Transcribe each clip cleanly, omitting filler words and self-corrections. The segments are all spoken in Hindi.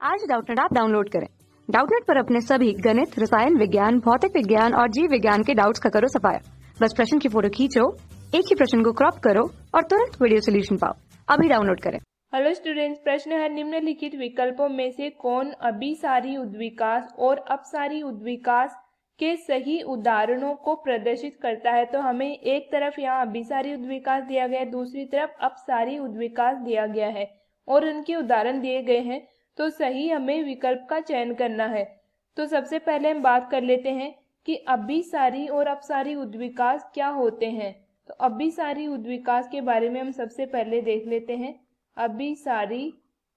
आज डाउटनेट ऐप डाउनलोड करें। डाउटनेट पर अपने सभी गणित, रसायन विज्ञान, भौतिक विज्ञान और जीव विज्ञान के डाउट्स का करो सफाया। बस प्रश्न की फोटो खींचो, एक ही प्रश्न को क्रॉप करो और तुरंत वीडियो सोल्यूशन पाओ। अभी डाउनलोड करें। हेलो स्टूडेंट्स, प्रश्न है निम्नलिखित विकल्पों में से कौन अभिसारी उद्विकास और अपसारी उद्विकास के सही उदाहरणों को प्रदर्शित करता है। तो हमें एक तरफ यहाँ अभिसारी उद्विकास दिया गया है, दूसरी तरफ अपसारी उद्विकास दिया गया है और उनके उदाहरण दिए गए हैं। तो सही हमें विकल्प का चयन करना है। तो सबसे पहले हम बात कर लेते हैं कि अभिसारी और अपसारी उद्विकास क्या होते हैं। तो अभिसारी उद्विकास के बारे में हम सबसे पहले देख लेते हैं। अभिसारी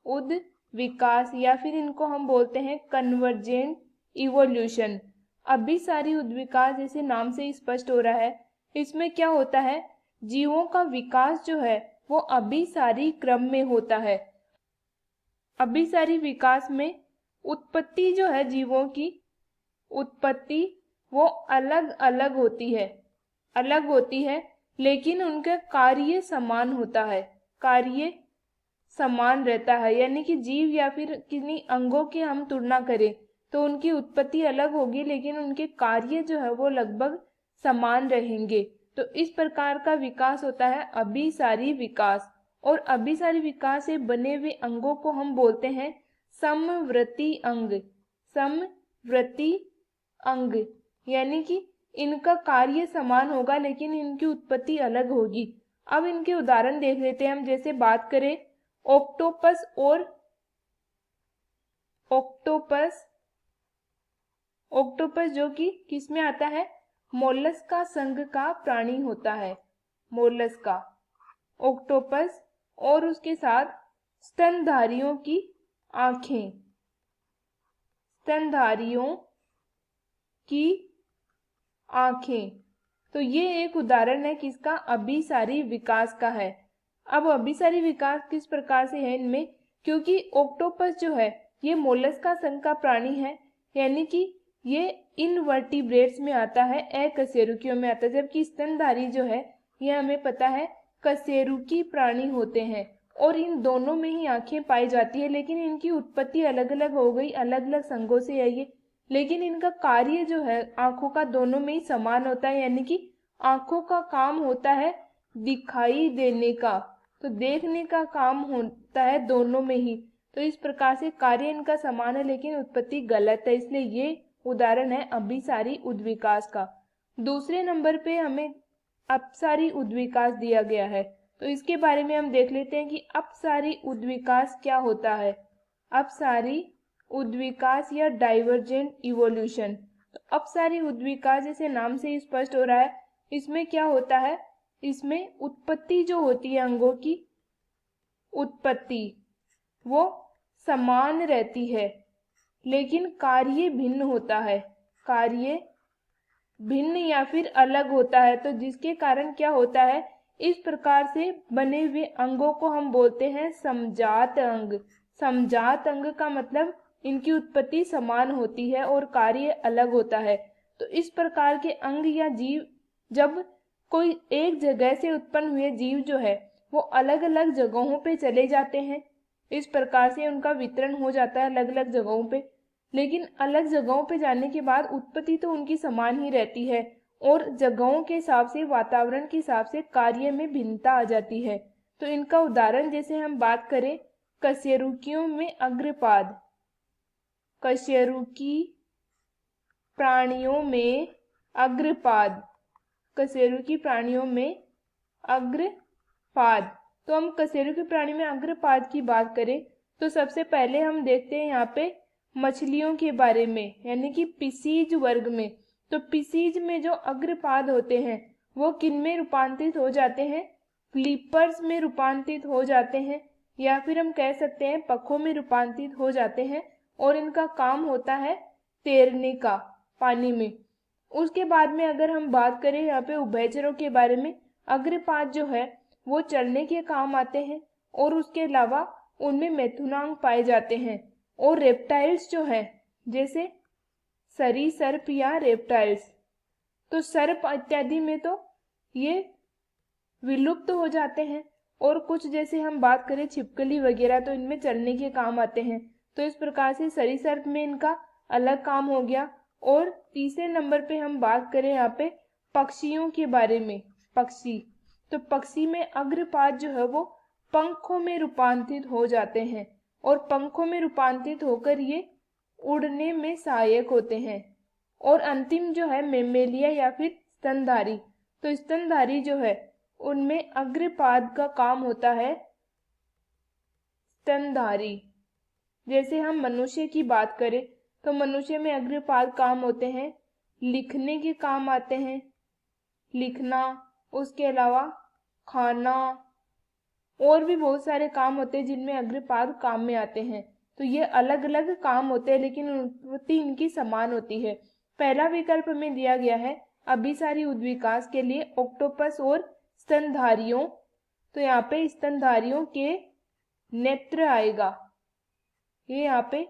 उद्विकास या फिर इनको हम बोलते हैं कन्वर्जेंट इवोल्यूशन। अभिसारी उद्विकास जैसे नाम से स्पष्ट हो रहा है, इसमें क्या होता है, जीवों का विकास जो है वो अभिसारी क्रम में होता है। अभिसारी विकास में उत्पत्ति जो है, जीवों की उत्पत्ति वो अलग अलग होती है, लेकिन उनका कार्य समान होता है, कार्य समान रहता है। यानी कि जीव या फिर किन्हीं अंगों की हम तुलना करें तो उनकी उत्पत्ति अलग होगी, लेकिन उनके कार्य जो है वो लगभग समान रहेंगे। तो इस प्रकार का विकास होता है अभिसारी विकास। और अभिसारी विकास से बने हुए अंगों को हम बोलते हैं समवर्ती अंग। समवर्ती अंग यानी कि इनका कार्य समान होगा लेकिन इनकी उत्पत्ति अलग होगी। अब इनके उदाहरण देख लेते हैं हम। जैसे बात करें ऑक्टोपस और ऑक्टोपस जो कि किस में आता है, मोलस्का संघ का प्राणी होता है, मोलस्का ऑक्टोपस। और उसके साथ स्तनधारियों की आंखें, स्तनधारियों की आंखें। तो ये एक उदाहरण है किसका, अभिसारी विकास का है। अब अभिसारी विकास किस प्रकार से है इनमें, क्योंकि ऑक्टोपस जो है ये मोलस्का संघ का प्राणी है, यानी कि ये इनवर्टिब्रेट्स में आता है, अकशेरुकियों में आता है। जबकि स्तनधारी जो है ये हमें पता है कशेरुकी प्राणी होते हैं और इन दोनों में ही आंखें पाई जाती है, लेकिन इनकी उत्पत्ति अलग अलग हो गई, अलग अलग संघों से है ये। लेकिन इनका कार्य जो है आंखों का दोनों में ही समान होता है, यानी कि आंखों का काम होता है दिखाई देने का, तो देखने का काम होता है दोनों में ही। तो इस प्रकार से कार्य इनका समान है लेकिन उत्पत्ति गलत है, इसलिए ये उदाहरण है अभिसारी उद्विकास का। दूसरे नंबर पे हमें अपसारी उद्विकास दिया गया है, तो इसके बारे में हम देख लेते हैं कि अपसारी उद्विकास क्या होता है। अपसारी उद्विकास या डाइवर्जेंट इवोल्यूशन। तो अपसारी उद्विकास जैसे नाम से स्पष्ट हो रहा है, इसमें क्या होता है, इसमें उत्पत्ति जो होती है अंगों की उत्पत्ति वो समान रहती है लेकिन कार्य भिन्न होता है, कार्य भिन्न या फिर अलग होता है। तो जिसके कारण क्या होता है, इस प्रकार से बने हुए अंगों को हम बोलते हैं समजात अंग। समजात अंग का मतलब इनकी उत्पत्ति समान होती है और कार्य अलग होता है। तो इस प्रकार के अंग या जीव, जब कोई एक जगह से उत्पन्न हुए जीव जो है वो अलग अलग जगहों पे चले जाते हैं, इस प्रकार से उनका वितरण हो जाता है अलग अलग जगहों पे। लेकिन अलग जगहों पे जाने के बाद उत्पत्ति तो उनकी समान ही रहती है और जगहों के हिसाब से, वातावरण के हिसाब से कार्य में भिन्नता आ जाती है। तो इनका उदाहरण जैसे हम बात करें कशेरुकियों में अग्रपाद, कशेरुकी प्राणियों में अग्रपाद, कशेरुकी प्राणियों में अग्रपाद। तो हम कशेरुकी प्राणी में अग्रपाद की बात करें तो सबसे पहले हम देखते हैं यहाँ पे मछलियों के बारे में, यानी कि पिसीज वर्ग में। तो पिसीज में जो अग्रपाद होते हैं वो किन में रूपांतरित हो जाते हैं, फ्लिपर्स में रूपांतरित हो जाते हैं, या फिर हम कह सकते हैं पखों में रूपांतरित हो जाते हैं और इनका काम होता है तैरने का पानी में। उसके बाद में अगर हम बात करें यहाँ पे उभयचरों के बारे में, अग्रपाद जो है वो चलने के काम आते हैं और उसके अलावा उनमें मैथुनांग पाए जाते हैं। और रेप्टाइल्स जो है जैसे सरीसृप या रेप्टाइल्स, तो सर्प इत्यादि में तो ये विलुप्त हो जाते हैं। और कुछ जैसे हम बात करें छिपकली वगैरह तो इनमें चलने के काम आते हैं। तो इस प्रकार से सरीसृप में इनका अलग काम हो गया। और तीसरे नंबर पे हम बात करें यहाँ पे पक्षियों के बारे में। पक्षी, तो पक्षी में अग्रपाद जो है वो पंखों में रूपांतरित हो जाते हैं और पंखों में रूपांतरित होकर ये उड़ने में सहायक होते हैं। और अंतिम जो है मेमेलिया या फिर स्तनधारी, तो स्तनधारी जो है उनमें अग्रपाद का काम होता है स्तनधारी। जैसे हम मनुष्य की बात करें तो मनुष्य में अग्रपाद काम होते हैं, लिखने के काम आते हैं, लिखना, उसके अलावा खाना, और भी बहुत सारे काम होते हैं जिनमें अग्रपाद काम में आते हैं। तो ये अलग अलग काम होते हैं लेकिन उत्पत्ति इनकी समान होती है। पहला विकल्प में दिया गया है अभिसारी उद्विकास के लिए ऑक्टोपस और स्तनधारियों, तो यहाँ पे स्तनधारियों के नेत्र आएगा, ये यहाँ पे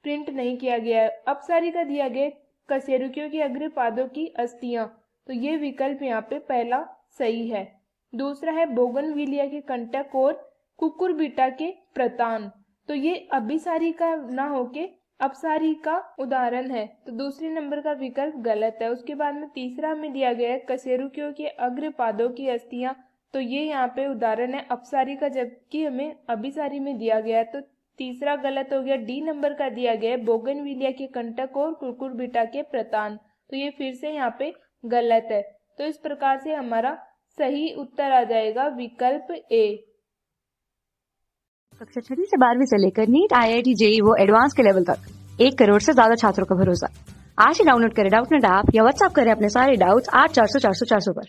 प्रिंट नहीं किया गया है। अपसारी का दिया गया कशेरुकियों के अग्रपादों की अस्थियां, तो ये विकल्प यहाँ पे पहला सही है। दूसरा है बोगनविलिया के कंटक और कुकुरबिटा के प्रतान, तो ये अभिसारी का ना होके अपसारी का उदाहरण है, तो दूसरे नंबर का विकल्प गलत है। उसके बाद में तीसरा में दिया गया है कशेरुकियों के अग्रपादों की अस्थियां, तो ये यहाँ पे उदाहरण है अपसारी का, जबकि हमें अभिसारी में दिया गया है, तो तीसरा गलत हो गया। डी नंबर का दिया गया है बोगनविलिया के कंटक और कुकुरबिटा के प्रतान, तो ये फिर से यहाँ पे गलत है। तो इस प्रकार से हमारा सही उत्तर आ जाएगा विकल्प ए। कक्षा 6 से 12वीं से लेकर नीट, IIT, JEE वो एडवांस के लेवल तक 1 करोड़ से ज्यादा छात्रों का भरोसा। आज ही डाउनलोड करें डाउटनेट ऐप या व्हाट्सएप करें अपने सारे डाउट्स 8400 400 400 पर।